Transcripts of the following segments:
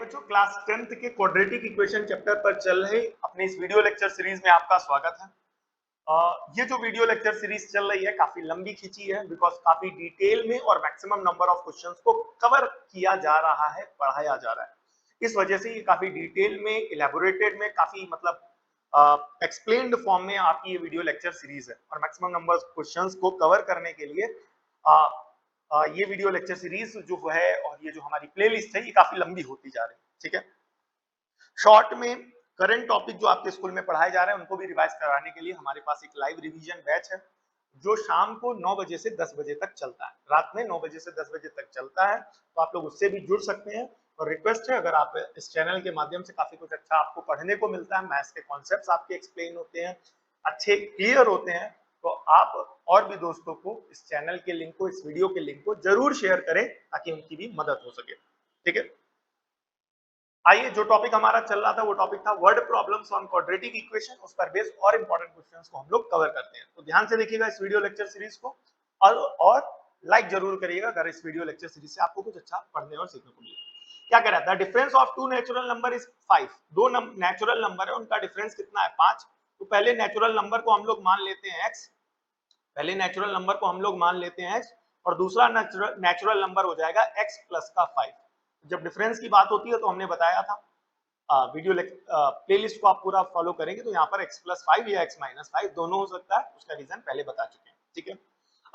बच्चों, class 10th के quadratic equation chapter पर चल रहे अपने इस वीडियो लेक्चर सीरीज में आपका स्वागत है। ये जो वीडियो लेक्चर सीरीज चल रही है काफी लंबी खींची है बिकॉज काफी डिटेल में और मैक्सिमम नंबर ऑफ क्वेश्चंस को कवर किया जा रहा है, पढ़ाया जा रहा है। इस वजह से ये काफी डिटेल में, इलेबोरेटेड में, काफी मतलब एक्सप्लेन्ड फॉर्म में आपकी ये वीडियो लेक्चर सीरीज है और मैक्सिमम नंबर ऑफ क्वेश्चंस को कवर करने के लिए ये वीडियो लेक्चर सीरीज जो है और ये जो हमारी प्लेलिस्ट है ये काफी लंबी होती जा रही है। ठीक है, शॉर्ट में करंट टॉपिक जो आपके स्कूल में पढ़ाए जा रहे हैं उनको भी रिवाइज कराने के लिए हमारे पास एक लाइव रिवीजन बैच है जो शाम को 9 बजे से 10 बजे तक चलता है। रात में 9 बजे से 10 बजे तक चलता है, तो आप लोग उससे भी जुड़ सकते हैं। और रिक्वेस्ट है, अगर आप इस चैनल के माध्यम से काफी कुछ अच्छा आपको पढ़ने को मिलता है, मैथ्स के कॉन्सेप्ट्स आपके एक्सप्लेन होते हैं, अच्छे क्लियर होते हैं, तो आप और भी दोस्तों को इस चैनल के लिंक को, इस वीडियो के लिंक को जरूर शेयर करें ताकि उनकी भी मदद हो सके। ठीक है, आइए, जो टॉपिक हमारा चल रहा था वो टॉपिक था word problems on quadratic equation. उस पर बेस्ड और इंपॉर्टेंट क्वेश्चंस को हम लोग कवर करते हैं, तो ध्यान से देखिएगा इस वीडियो लेक्चर सीरीज को और लाइक जरूर करिएगा अगर इस वीडियो लेक्चर सीरीज से आपको कुछ अच्छा पढ़ने और सीखने को मिले। क्या कह रहा है? The difference of two natural number is 5। दो नेचुरल नंबर है, उनका डिफरेंस कितना है? 5। तो पहले नेचुरल नंबर को हम लोग मान लेते हैं x, पहले नेचुरल नंबर को हम लोग मान लेते हैं x और दूसरा नेचुरल नंबर हो जाएगा x प्लस का 5। जब डिफरेंस की बात होती है तो हमने बताया था, वीडियो प्लेलिस्ट को आप पूरा फॉलो करेंगे तो यहाँ पर x प्लस 5 या x माइनस 5 दोनों हो सकता है, उसका रीजन पहले बता चुके हैं। ठीक है,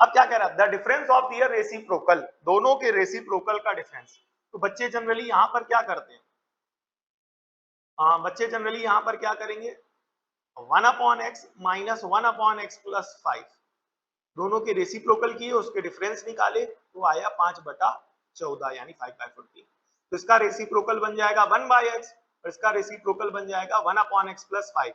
अब क्या कह रहा है? The difference of their reciprocal, दोनों के रेसिप्रोकल का डिफरेंस। तो बच्चे जनरली यहाँ पर क्या करते हैं? बच्चे जनरली यहाँ पर क्या करेंगे? 1 upon x minus 1 upon x plus 5, दोनों के रेसिप्रोकल किए, उसके डिफरेंस निकाले तो आया 5/14 यानी 5/14। तो इसका रेसिप्रोकल बन जाएगा 1/x और इसका रेसिप्रोकल बन जाएगा 1 अपॉन एक्स प्लस 5।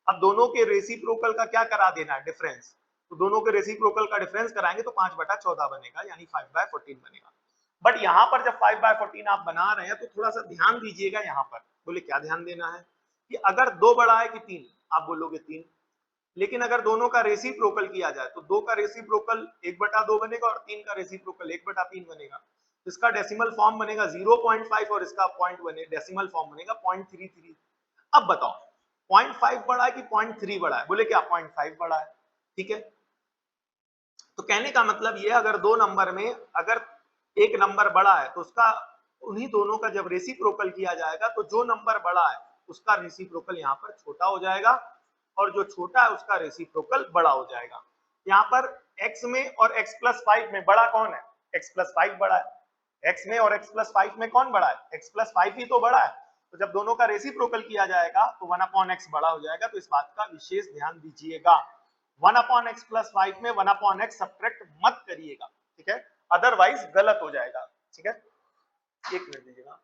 अब दोनों के रेसिप्रोकल का क्या करा देना है? डिफरेंस। तो दोनों के रेसिप्रोकल का डिफरेंस कराएंगे तो 5/14 बनेगा यानी 5/14 बनेगा। बट यहाँ पर जब 5/14 आप बना रहे हैं तो थोड़ा सा ध्यान दीजिएगा। यहाँ पर बोले क्या ध्यान देना है कि अगर 2 बड़ा है कि 3, आप बोलोगे 3, लेकिन अगर दोनों का रेसिप्रोकल किया जाए तो 2 का रेसिप्रोकल 1/2 बनेगा और 3 का रेसिप्रोकल 1/3 बनेगा। इसका डेसिमल फॉर्म बनेगा 0.5 और इसका पॉइंट बने डेसिमल फॉर्म बनेगा 0.33। अब बताओ 0.5 बड़ा है कि 0.3 बड़ा है? बोले क्या 0.5 बड़ा है। ठीक है, तो कहने का मतलब ये, अगर दो नंबर में अगर एक नंबर बड़ा है तो उसका उन्हीं दोनों का जब रेसिप्रोकल किया जाएगा तो जो नंबर बड़ा है उसका रेसिप्रोकल यहाँ पर छोटा हो जाएगा और जो छोटा है उसका रेसिप्रोकल बड़ा हो जाएगा। यहाँ पर x में और x प्लस 5 में बड़ा कौन है? x प्लस 5 बड़ा है। x में और x प्लस 5 में कौन बड़ा है? x प्लस 5 ही तो बड़ा है। तो जब दोनों का रेसिप्रोकल किया जाएगा तो 1 अपॉन x बड़ा हो जाएगा। तो इस बात का विशेष ध्यान दीजिएगा। 1 अपॉन एक्स प्लस 5 में 1 अपॉन एक्स सब्ट्रैक्ट मत करिएगा। ठीक है, अदरवाइज गलत हो जाएगा। ठीक है, एक मिनट दीजिएगा,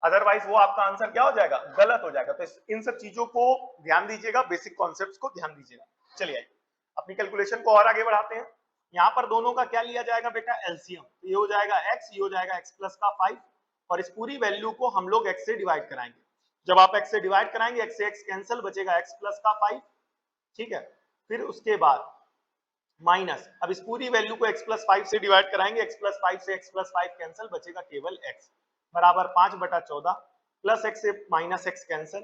अदरवाइज वो आपका आंसर क्या हो जाएगा? गलत हो जाएगा। तो इन सब चीजों को ध्यान दीजिएगा, बेसिक कॉन्सेप्ट्स को ध्यान दीजिएगा। चलिए अपनी कैलकुलेशन को और आगे बढ़ाते हैं। यहाँ पर दोनों का क्या लिया जाएगा बेटा? एलसीएम। तो ये हो जाएगा x, ये हो जाएगा x प्लस का 5 और इस पूरी वैल्यू को हम लोग x से डिवाइड कराएंगे। जब आप x से डिवाइड कराएंगे x से x कैंसिल, बचेगा x प्लस का 5। ठीक है, फिर उसके बाद माइनस, अब इस पूरी वैल्यू को x प्लस 5 से डिवाइड कराएंगे, x प्लस 5 से x प्लस 5 कैंसिल, बचेगा केवल x बराबर 5/14 प्लस x से minus x cancel,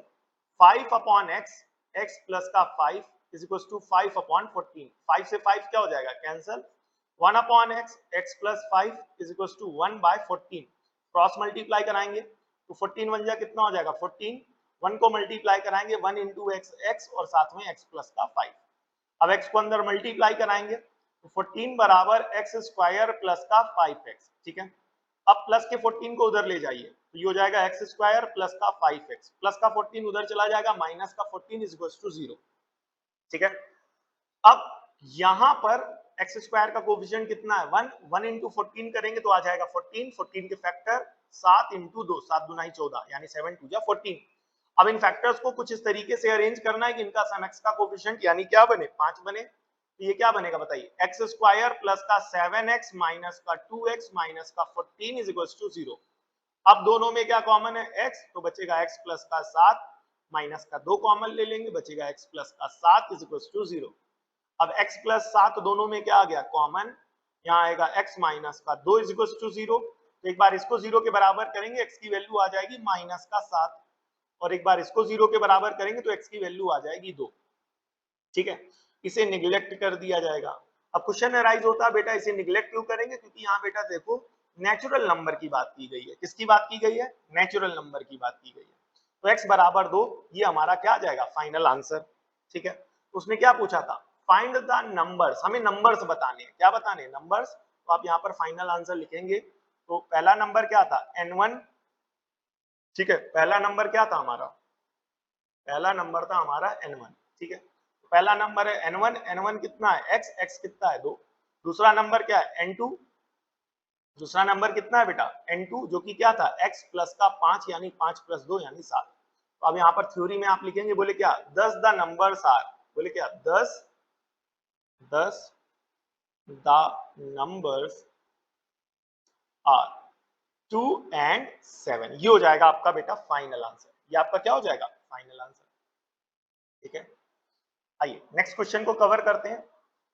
5 upon x, x plus का 5 इज इक्वल टू 5 अपॉन 14। 5 से 5 क्या हो जाएगा? Cancel. 1 upon x, x plus 5 is equal to 1/14। Cross multiply कराएंगे तो 14 बन जाएगा, कितना हो जाएगा? 14। 1 को मल्टीप्लाई कराएंगे 1 इंटू x और साथ में x प्लस का 5। अब x को अंदर मल्टीप्लाई कराएंगे तो 14 बराबर x स्क्वायर प्लस का 5x। ठीक है, अब प्लस के 14 को उधर ले जाइए तो ये हो जाएगा x स्क्वायर प्लस का 5x, प्लस का 14 उधर चला जाएगा, माइनस का 14 इज इक्वल टू 0। ठीक है, अब यहां पर x स्क्वायर का कोफिशिएंट कितना है? 1। 1 इंटू 14 करेंगे तो आ जाएगा 14। 14 के फैक्टर 7 इंटू 2, 7 दूना 14 यानी 7 2 जा 14। अब इन फैक्टर्स को कुछ इस तरीके से अरेंज करना है कि इनका सम x का कोफिशिएंट यानी क्या बने? 5 बने। तो ये क्या बनेगा बताइए? एक्स स्क्वायर प्लस का 7x माइनस का 2x माइनस का 14 इज इक्वल टू 0। अब दोनों में क्या कॉमन है? x, तो बचेगा x प्लस का 7 माइनस का 2 कॉमन ले लेंगे, बचेगा x प्लस का 7 इज इक्वल टू 0। अब x प्लस 7 दोनों में क्या आ गया? कॉमन। यहाँ आएगा x माइनस का 2 इज इक्वल टू 0। तो एक बार इसको 0 के बराबर करेंगे, x की वैल्यू आ जाएगी -7, और एक बार इसको 0 के बराबर करेंगे तो x की वैल्यू आ जाएगी 2। ठीक है, इसे निग्लेक्ट कर दिया जाएगा। अब क्वेश्चन अराइज होता है बेटा इसे निग्लेक्ट क्यों करेंगे, क्योंकि यहाँ बेटा देखो नेचुरल नंबर की बात की गई है। किसकी बात की गई है? नेचुरल नंबर की बात की गई है। तो x बराबर 2 ये हमारा क्या आ जाएगा? Final answer. ठीक है, उसने क्या पूछा था? फाइंड द नंबर्स, हमें नंबर्स बताने हैं। क्या बताने? नंबर्स। तो आप यहाँ पर फाइनल आंसर लिखेंगे। तो पहला नंबर क्या था? n1। ठीक है, पहला नंबर क्या था हमारा? पहला नंबर था हमारा n1। ठीक है, पहला नंबर है n1, n1 कितना है? x, x कितना है? 2। दूसरा नंबर क्या है? n2। दूसरा नंबर कितना है बेटा? n2 जो कि क्या था? x प्लस का 5 यानी 5 प्लस 2 यानी 7। तो अब यहाँ पर थ्योरी में आप लिखेंगे, बोले क्या? 10 द नंबर्स आर, बोले क्या? 10 द नंबर्स आर 2 and 7। ये हो जाएगा आपका बेटा फाइनल आंसर। ये आपका क्या हो जाएगा? Final answer. ठीक है, आइए नेक्स्ट क्वेश्चन को कवर करते हैं।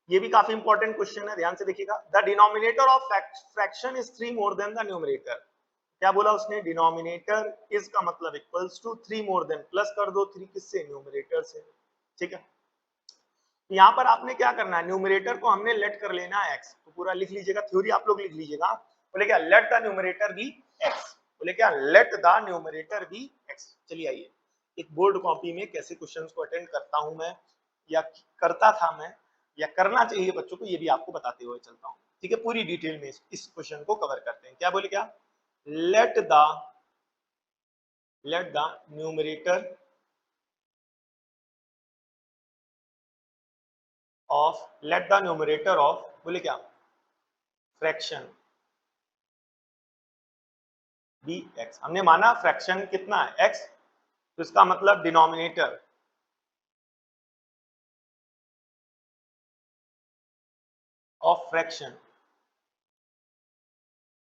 ये भी काफी इंपॉर्टेंट क्वेश्चन है, ध्यान से देखिएगा। The denominator of fraction is 3 more than the numerator. क्या बोला उसने? डिनोमिनेटर इज का मतलब equals to 3 more than, plus कर दो 3 किससे? न्यूमरेटर से। ठीक है, तो यहाँ पर आपने क्या करना है? न्यूमरेटर को हमने लेट कर लेना है x। तो पूरा लिख लीजिएगा, थ्योरी आप लोग लिख लीजिएगा। बोले क्या? Let the numerator be x। बोले क्या? Let the numerator be x। चलिए आइए, एक बोर्ड कॉपी में कैसे क्वेश्चंस को अटेंड करता हूं मैं, या करता था मैं, या करना चाहिए बच्चों को, ये भी आपको बताते हुए चलता हूँ। ठीक है, पूरी डिटेल में इस क्वेश्चन को कवर करते हैं। क्या बोले? क्या? लेट द न्यूमरेटर ऑफ बोले क्या? Fraction be x. हमने माना फ्रैक्शन कितना है? एक्स। तो इसका मतलब डिनोमिनेटर ऑफ फ्रैक्शन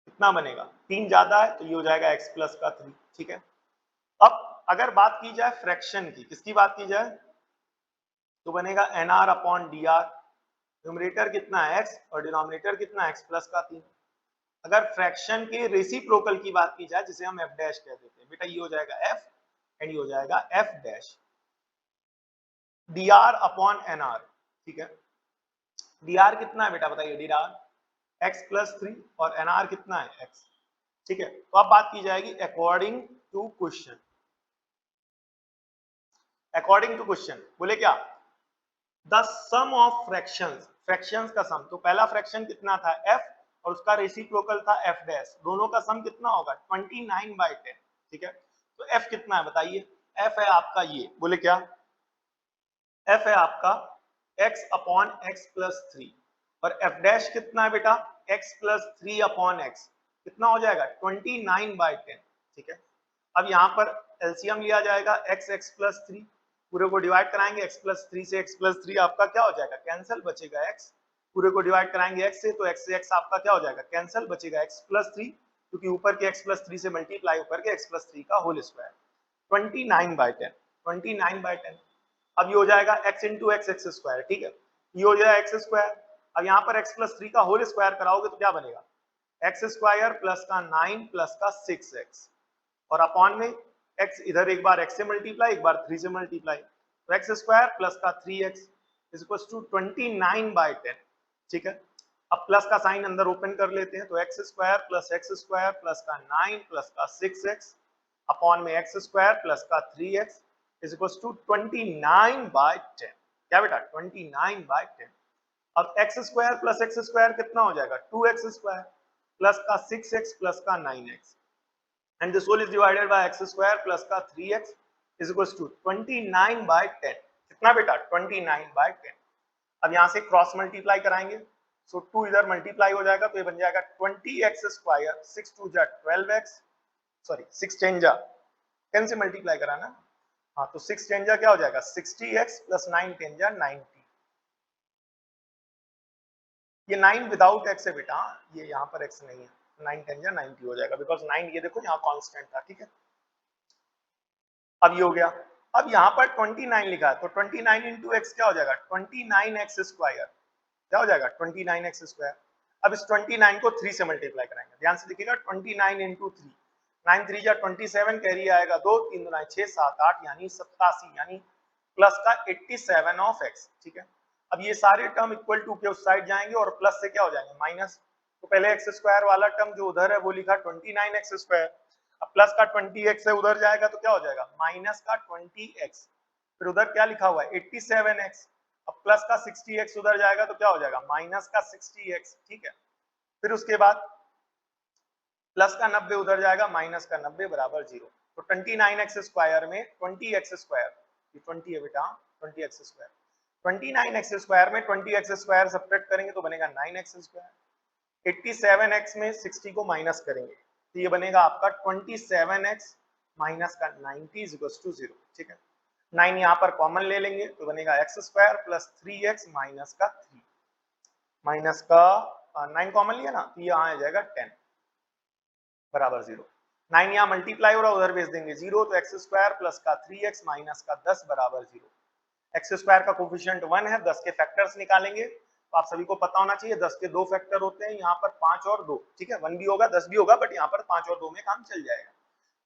कितना बनेगा? 3 ज्यादा है तो ये हो जाएगा x प्लस का 3। ठीक है, अब अगर बात की जाए फ्रैक्शन की, किसकी बात की जाए, तो बनेगा nr अपॉन dr। न्यूमरेटर कितना है? x, और डिनोमिनेटर कितना है? x प्लस का 3। अगर फ्रैक्शन के रेसिप्रोकल की बात की जाए, जिसे हम f डैश कह देते हैं बेटा, ये हो जाएगा f एंड ये हो जाएगा f dash dr upon nr। ठीक है, dr कितना है बेटा? बताइए, dr x प्लस 3 और nr कितना है? x। ठीक है, तो अब बात की जाएगी according to question. According to question बोले क्या? The sum of fractions, fractions का सम। तो पहला फ्रैक्शन कितना था? f, और उसका रेसिप्रोकल था f डैश। दोनों का सम कितना होगा? 29/10। ठीक है, तो f कितना है बताइए? f है आपका ये, बोले क्या? f है आपका x अपॉन x प्लस 3, और f डैश कितना है बेटा? x plus 3 upon x। कितना हो जाएगा? 29/10। ठीक है, अब यहाँ पर एलसीएम लिया जाएगा, x प्लस 3, पूरे को डिवाइड कराएंगे x प्लस 3 से। x प्लस 3 आपका क्या हो जाएगा? कैंसिल, बचेगा x। पूरे को डिवाइड कराएंगे x से, तो x से x आपका क्या हो जाएगा? कैंसिल, बचेगा x प्लस 3, क्योंकि ऊपर के x प्लस 3 से मल्टीप्लाई होकर के x प्लस 3 का होल स्क्वायर। 29/10, 29/10। अब ये हो जाएगा x into x x square. ठीक है, ये हो जाएगा एक्स स्क्वायर। अब यहाँ पर x प्लस 3 का होल स्क्वायर कराओगे तो क्या बनेगा? एक्स स्क्वायर प्लस का 9 प्लस का 6x, और अपॉन में x, इधर एक बार x से मल्टीप्लाई, एक बार 3 से मल्टीप्लाई, तो एक्स स्क्वायर प्लस का 3x इज इक्वल टू 29/10। ठीक है, अब प्लस का साइन अंदर ओपन कर लेते हैं, तो एक्स स्क्वायर प्लस का 9 प्लस का 6x अपॉन में एक्स स्क्वायर प्लस का 3x इज इक्वल टू 29/10। क्या बेटा? 29/10। अब एक्स स्क्वायर कितना हो जाएगा? 2x स्क्वायर प्लस का 6x प्लस का 9x, and this whole is divided by x square plus का 3x is equals to 29/10। कितना बेटा? 29/10। अब यहाँ से क्रॉस मल्टीप्लाई कराएंगे, सो 2 इधर मल्टीप्लाई हो जाएगा, तो ये बन जाएगा 20x स्क्वायर, 6 2 जा 12x, सॉरी 6 10 जा 10 से मल्टीप्लाई कराना। हाँ, तो 6 10 जा क्या हो जाएगा? 60x प्लस 9 10 जा 90। ये 9 विदाउट x है बेटा, ये यहाँ पर x नहीं है। 9 10 जा 90 हो जाएगा, बिकॉज 9 ये देखो यहाँ कांस्टेंट था। ठीक है, अब ये हो गया। अब यहाँ पर 29 लिखा है, तो 29 इंटू एक्स क्या हो जाएगा? 29x square. क्या हो जाएगा? 29x square. अब इस 29 को 3 से मल्टीप्लाई कराएंगे, ध्यान से देखिएगा 29 इंटू 3, 9 3 जा 27, कैरी आएगा 2, 3 दूना 6 7 8 यानी 87, यानी प्लस का 87 ऑफ x, ठीक है। अब ये सारे टर्म इक्वल टू के उस साइड जाएंगे और प्लस से क्या हो जाएंगे माइनस, तो पहले एक्स स्क्वायर वाला टर्म जो उधर है वो लिखा 29x स्क्वायर, अब प्लस का 20x है उधर जाएगा तो क्या हो जाएगा माइनस का 20x, फिर उधर क्या लिखा हुआ है 87x, अब प्लस का 60x उधर जाएगा तो क्या हो जाएगा माइनस का 60x, ठीक है। फिर उसके बाद प्लस का 90 उधर जाएगा, माइनस का 90 बराबर 0, तो 29x स्क्वायर में 20x स्क्वायर, 20 है बेटा 20x स्क्वायर, 29x स्क्वायर में 20x स्क्वायर सब्ट्रैक्ट करेंगे तो बनेगा 9x स्क्वायर, 87x में 60 को माइनस करेंगे तो ये बनेगा आपका 27x माइनस का 90 इज इक्वल टू 0, ठीक है। 9 यहाँ पर कॉमन ले लेंगे तो बनेगा x square plus 3x minus का 3, माइनस का 9 कॉमन लिया ना तो ये आ जाएगा 10 बराबर 0, 9 यहाँ मल्टीप्लाई हो रहा उधर भेज देंगे 0, तो x स्क्वायर प्लस का 3x माइनस का 10 बराबर 0, एक्स स्क्वायर का कोफिशिएंट 1 है, 10 के फैक्टर्स निकालेंगे तो आप सभी को पता होना चाहिए 10 के 2 फैक्टर होते हैं, यहाँ पर 5 और 2, ठीक है, 1 भी होगा 10 भी होगा, बट यहाँ पर 5 और 2 में काम चल जाएगा।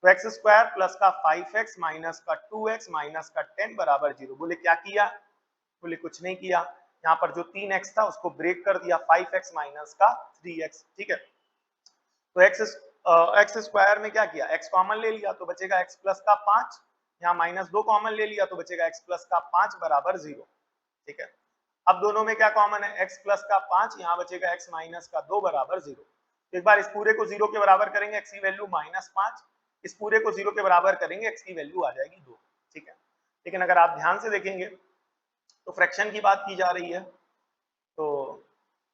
तो एक्स स्क्वायर प्लस का 5x माइनस का 2x माइनस का 10 बराबर 0, बोले क्या किया, बोले कुछ नहीं किया, यहाँ पर जो 3x था उसको ब्रेक कर दिया 5x माइनस का 3x, ठीक है। तो एक्स स्क्वायर में क्या किया, x कॉमन ले लिया तो बचेगा x प्लस का 5, यहाँ माइनस 2 कॉमन ले लिया तो बचेगा x प्लस का 5 बराबर 0, ठीक है। अब दोनों में क्या कॉमन है, x प्लस का 5, यहाँ बचेगा x माइनस का 2 बराबर 0, तो एक बार इस पूरे को 0 के बराबर करेंगे x की वैल्यू -5, इस पूरे को 0 के बराबर करेंगे x की वैल्यू आ जाएगी 2, ठीक है। लेकिन अगर आप ध्यान से देखेंगे तो फ्रैक्शन की बात की जा रही है, तो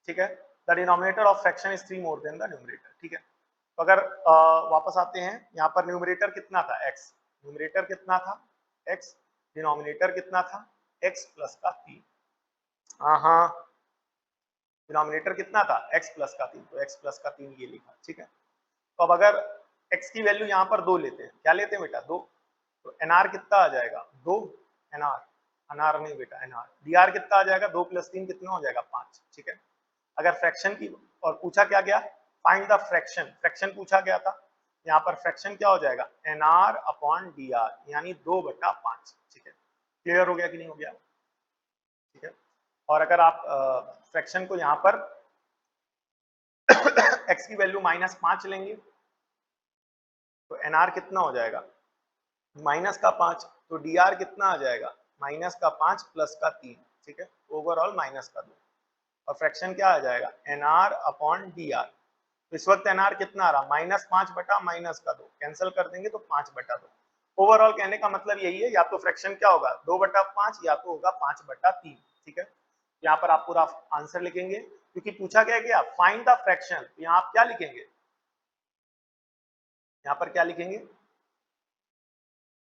ठीक है, the denominator of fraction is 3 more than the numerator, ठीक है। तो अगर वापस आते हैं, यहाँ पर न्यूमरेटर कितना था x, न्यूमरेटर कितना था x, डिनोमिनेटर कितना था x प्लस का 3, हाँ डिनोमिनेटर कितना था x प्लस का 3, तो x प्लस का 3 ये लिखा, ठीक है। तो अब अगर x की वैल्यू यहाँ पर 2 लेते हैं, क्या लेते हैं बेटा 2, तो nr कितना आ जाएगा 2, nr नहीं बेटा nr, dr कितना आ जाएगा 2 + 3 कितना हो जाएगा 5, ठीक है। अगर फ्रैक्शन की और पूछा क्या गया, फाइंड द फ्रैक्शन, फ्रैक्शन पूछा गया था, यहाँ पर फ्रैक्शन क्या हो जाएगा nr अपॉन dr यानी 2/5, ठीक है। क्लियर हो गया कि नहीं हो गया, ठीक है। और अगर आप फ्रैक्शन को यहाँ पर x की वैल्यू -5 लेंगे तो nr कितना हो जाएगा -5, तो dr कितना आ जाएगा -5 प्लस का 3, ठीक है, ओवरऑल -2, और फ्रैक्शन क्या आ जाएगा nr अपॉन dr, तो इस वक्त nr कितना आ रहा -5 बटा -2, कैंसिल कर देंगे तो 5/2, ओवरऑल कहने का मतलब यही है, या तो फ्रैक्शन क्या होगा 2/5 या तो होगा 5/3, ठीक है। यहाँ पर आप पूरा आंसर लिखेंगे क्योंकि पूछा गया कि आप फाइंड द फ्रैक्शन, तो यहाँ आप क्या लिखेंगे, यहाँ पर क्या लिखेंगे,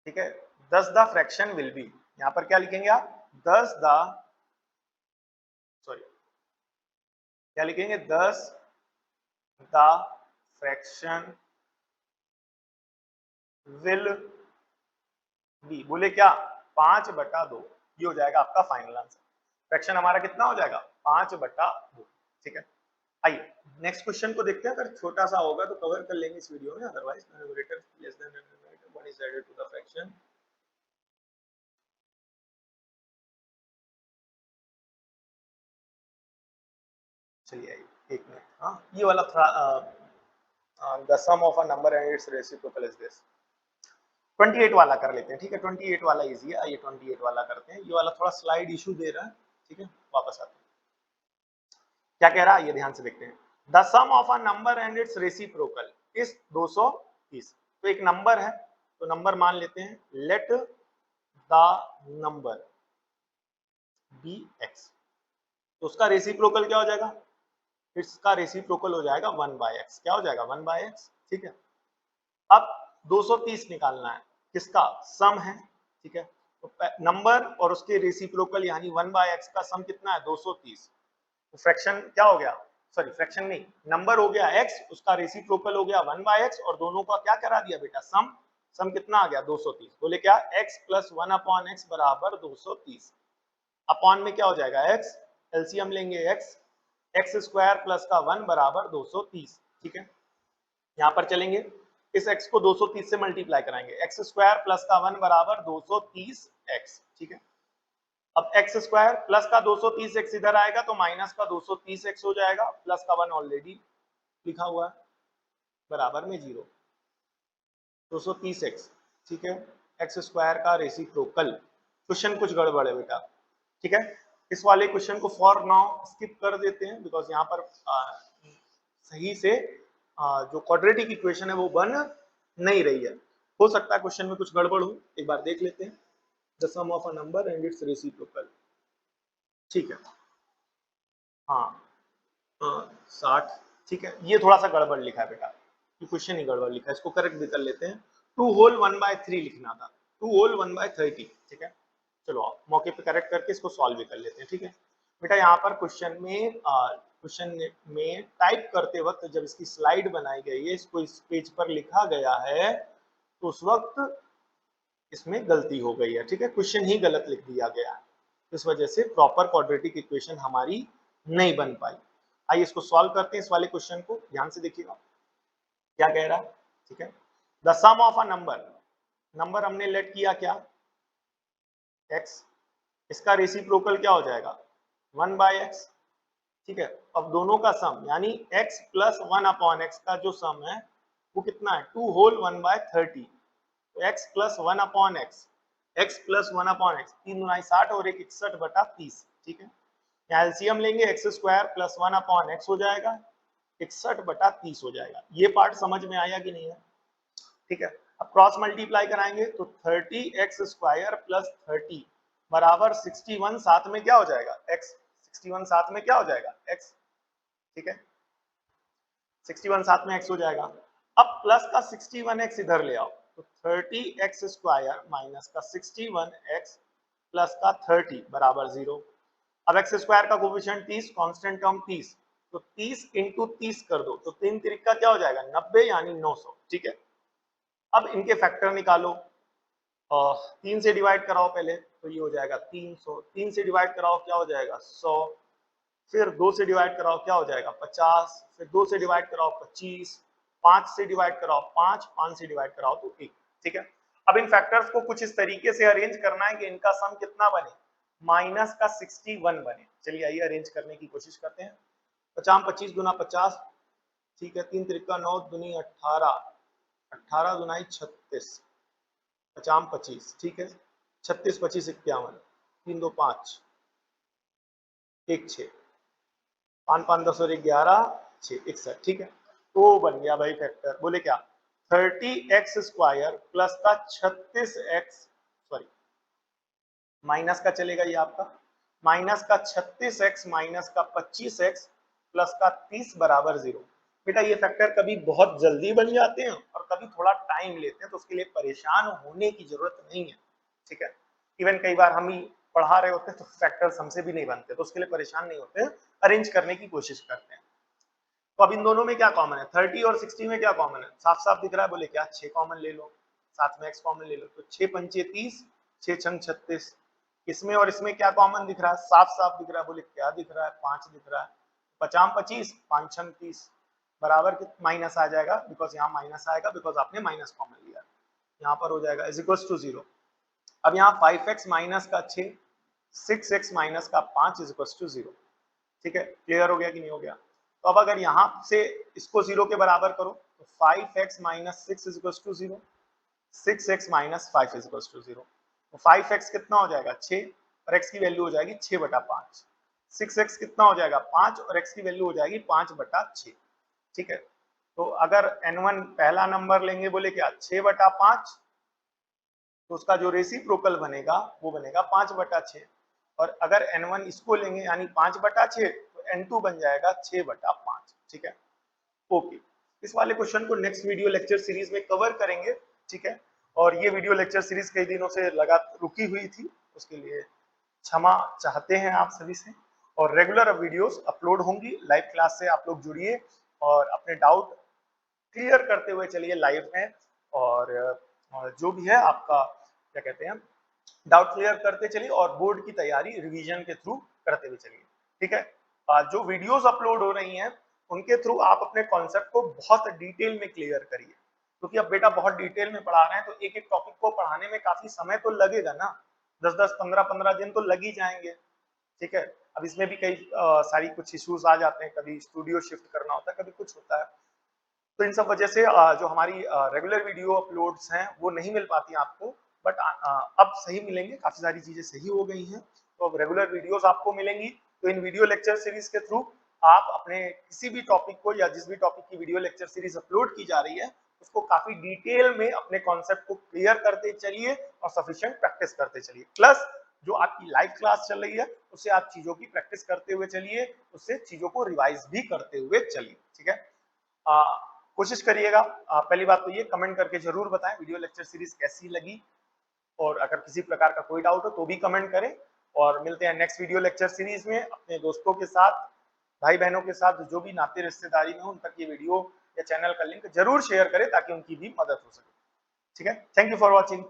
ठीक है, दस द फ्रैक्शन विल बी, यहाँ पर क्या लिखेंगे आप 10 द, सॉरी क्या लिखेंगे 10 द फ्रैक्शन विल बी, बोले क्या 5/2, ये हो जाएगा आपका फाइनल आंसर, फ्रैक्शन हमारा कितना हो जाएगा 5/2, ठीक है। आइए नेक्स्ट क्वेश्चन को देखते हैं, अगर छोटा सा होगा तो कवर कर लेंगे इस वीडियो में, otherwise numerator less than denominator what is added to the fraction, चलिए आइए एक मिनट, हाँ ये वाला था the sum of a number and its reciprocal is this, 28 वाला कर लेते हैं, ठीक है, 28 वाला इजी है, आइए 28 वाला करते हैं, ये वाला थोड़ा स्लाइड इशू दे रहा है, ठीक है, वापस आते हैं, क्या कह रहा है ये ध्यान से देखते हैं, the sum of a number and its reciprocal is 230, तो एक नंबर है तो नंबर मान लेते हैं, let the number be x, तो उसका रेसिप्रोकल क्या हो जाएगा, इसका रेसिप्रोकल हो जाएगा 1/x, क्या हो जाएगा 1/x, ठीक है। अब 230 निकालना है, किसका सम है, ठीक है, तो नंबर और उसके रेसिप्रोकल यानी 1/x का सम कितना है 230, तो फ्रैक्शन क्या हो गया, सॉरी फ्रैक्शन नहीं, नंबर हो गया x, उसका रेसिप्रोकल हो गया 1/x, और दोनों का क्या करा दिया बेटा सम, सम कितना आ गया 230, बोले क्या x + 1/x बराबर 230, अपॉन में क्या हो जाएगा x, एलसीएम लेंगे x, एक्स स्क्वायर प्लस का 1 बराबर 230, ठीक है। यहाँ पर चलेंगे, इस x को 230 से मल्टीप्लाई कराएंगे, एक्स स्क्वायर प्लस का 1 बराबर 230x, ठीक है। अब एक्स स्क्वायर प्लस का 230x इधर आएगा तो माइनस का 230x हो जाएगा, प्लस का 1 ऑलरेडी लिखा हुआ है, बराबर में 0, 230x, ठीक है। एक्स स्क्वायर का रेसिप्रोकल, क्वेश्चन कुछ गड़बड़ है बेटा, ठीक है। इस वाले क्वेश्चन को फॉर नाउ स्किप कर देते हैं, बिकॉज यहाँ पर सही से जो क्वाड्रेटिक इक्वेशन है वो बन नहीं रही है। हो सकता है क्वेश्चन में कुछ गड़बड़ हो, एक बार देख लेते हैं। The sum of a number and its reciprocal, ठीक है। हाँ 60, ठीक है। ये थोड़ा सा गड़बड़ लिखा है बेटा, ये क्वेश्चन ही गड़बड़ लिखा है, इसको करेक्ट भी कर लेते हैं। 2 होल 1/3 लिखना था, 2 होल 1/30, ठीक है। चलो आप मौके पे करेक्ट करके इसको सॉल्व भी कर लेते हैं, ठीक है बेटा। यहाँ पर क्वेश्चन में टाइप करते वक्त जब इसकी स्लाइड बनाई गई है, इसको इस पेज पर लिखा गया है, तो उस वक्त इसमें गलती हो गई है, ठीक है। क्वेश्चन ही गलत लिख दिया गया है, इस वजह से प्रॉपर क्वाड्रेटिक इक्वेशन हमारी नहीं बन पाई। आइए इसको सॉल्व करते हैं, इस वाले क्वेश्चन को ध्यान से देखिएगा क्या कह रहा है, ठीक है। The sum of a number हमने लेट किया क्या, x, इसका रेसिप्रोकल क्या हो जाएगा 1/x, ठीक है। अब दोनों का सम यानी x प्लस 1/x का जो सम है वो कितना है 2 होल 1/30, तो x plus 1/x, x plus 1/x, 3 गुना 60 और 1 61/30, ठीक है। यहाँ एलसीएम लेंगे, एक्स स्क्वायर प्लस 1/x हो जाएगा, 61/30 हो जाएगा। ये पार्ट समझ में आया कि नहीं है, ठीक है। अब क्रॉस मल्टीप्लाई कराएंगे तो 30x स्क्वायर प्लस 30 बराबर 61, साथ में क्या हो जाएगा x, 61 साथ में क्या हो जाएगा x, ठीक है। 61 साथ में x हो जाएगा। अब प्लस का 61x इधर ले आओ, तो 30x स्क्वायर माइनस का 61x प्लस का 30 बराबर 0। अब एक्स स्क्वायर का कोफिशिएंट 30, कांस्टेंट टर्म 30, तो 30 इंटू 30 कर दो, तो 3 तिरिका क्या हो जाएगा 90 यानी 900, ठीक है। अब इनके फैक्टर निकालो, 3 से डिवाइड कराओ पहले, तो ये हो जाएगा 300, 3 से डिवाइड कराओ क्या हो जाएगा 100, फिर 2 से डिवाइड कराओ क्या हो जाएगा 50, फिर 2 से डिवाइड कराओ 25, 5 से डिवाइड कराओ 5, 5 से डिवाइड कराओ तो 1, ठीक है। अब इन फैक्टर्स को कुछ इस तरीके से अरेंज करना है कि इनका सम कितना बने, माइनस का 61 बने। चलिए आइए अरेंज करने की कोशिश करते हैं। 50 25 गुना 50, ठीक है, 3 त्रिका 9 दूनी 18, 18 दुनाई 36, 50 25, ठीक है, 36 25 51, 3 2 5, 1 6, 5 5 10 और 11 6 61, ठीक है। तो बन गया भाई फैक्टर, बोले क्या 30x स्क्वायर प्लस का 36x, सॉरी माइनस का चलेगा ये आपका, माइनस का 36x माइनस का 25x प्लस का 30 बराबर 0। बेटा ये फैक्टर कभी बहुत जल्दी बन जाते हैं और कभी थोड़ा टाइम लेते हैं, तो उसके लिए परेशान होने की जरूरत नहीं है, ठीक है। इवन कई बार हम ही पढ़ा रहे होते हैं तो फैक्टर्स हमसे भी नहीं बनते, तो उसके लिए परेशान नहीं होते हैं, अरेंज करने की कोशिश करते हैं। तो अब इन दोनों में क्या कॉमन है, 30 और 60 में क्या कॉमन है, साफ साफ दिख रहा है, बोले क्या 6 कॉमन ले लो, साथ में x कॉमन ले लो, तो 6 पंचे 30, 6 छंग 36, इसमें और इसमें क्या कॉमन दिख रहा है, साफ साफ दिख रहा है, बोले क्या दिख रहा है 5 दिख रहा है, 50 25, 5 छंग 30 बराबर माइनस आ जाएगा, बिकॉज यहाँ माइनस आएगा बिकॉज आपने माइनस कॉमन लिया, यहाँ पर हो जाएगा इज इक्वल टू 0। अब यहाँ 5x माइनस का 6, 6x माइनस का 5 इज इक्वल टू 0, ठीक है। क्लियर हो गया कि नहीं हो गया। तो अब अगर यहाँ से इसको 0 के बराबर करो तो 5x minus 6 is equal to 0, 6x minus 5 is equal to 0, तो 5x कितना हो जाएगा 6 और x की वैल्यू हो जाएगी 6/5, 6x कितना हो जाएगा 5 और x की वैल्यू हो जाएगी 5/6, ठीक है। तो अगर n1 पहला नंबर लेंगे, बोले क्या 6/5, तो उसका जो रेसिप्रोकल बनेगा वो बनेगा 5/6, और अगर n1 इसको लेंगे यानी 5/6, तो n2 बन जाएगा 6/5, ठीक है। ओके, इस वाले क्वेश्चन को नेक्स्ट वीडियो लेक्चर सीरीज में कवर करेंगे, ठीक है। और ये वीडियो लेक्चर सीरीज कई दिनों से रुकी हुई थी, उसके लिए क्षमा चाहते हैं आप सभी से, और रेगुलर वीडियोस अपलोड होंगी, लाइव क्लास से आप लोग जुड़िए और अपने डाउट क्लियर करते हुए चलिए लाइव में, और जो भी है आपका क्या कहते हैं डाउट क्लियर करते चलिए और बोर्ड की तैयारी रिवीजन के थ्रू करते हुए चलिए, ठीक है। जो वीडियोस अपलोड हो रही हैं उनके थ्रू आप अपने कॉन्सेप्ट को बहुत डिटेल में क्लियर करिए, क्योंकि अब बेटा बहुत डिटेल में पढ़ा रहे हैं तो एक एक टॉपिक को पढ़ाने में काफी समय तो लगेगा ना, 10-10 15-15 दिन तो लग ही जाएंगे। ठीक है, अब इसमें भी कई सारी कुछ इश्यूज आ जाते हैं, कभी स्टूडियो शिफ्ट करना होता है, कभी कुछ होता है, तो इन सब वजह से जो हमारी रेगुलर वीडियो अपलोड्स हैं वो नहीं मिल पाती आपको, बट अब सही मिलेंगे, काफी सारी चीजें सही हो गई हैं, तो अब रेगुलर वीडियोस आपको मिलेंगी। तो इन वीडियो लेक्चर सीरीज के थ्रू आप अपने किसी भी टॉपिक को या जिस भी टॉपिक की वीडियो लेक्चर सीरीज अपलोड की जा रही है उसको काफी डिटेल में अपने कॉन्सेप्ट को क्लियर करते चलिए और सफिशिएंट प्रैक्टिस करते चलिए, प्लस जो आपकी लाइव क्लास चल रही है उससे आप चीजों की प्रैक्टिस करते हुए चलिए, उससे चीजों को रिवाइज भी करते हुए चलिए। ठीक है, कोशिश करिएगा। पहली बात तो ये कमेंट करके जरूर बताएं वीडियो लेक्चर सीरीज कैसी लगी, और अगर किसी प्रकार का कोई डाउट हो तो भी कमेंट करें, और मिलते हैं नेक्स्ट वीडियो लेक्चर सीरीज में अपने दोस्तों के साथ, भाई बहनों के साथ, जो भी नाते रिश्तेदारी में हो उन तक ये वीडियो या चैनल का लिंक जरूर शेयर करें ताकि उनकी भी मदद हो सके। ठीक है, थैंक यू फॉर वॉचिंग।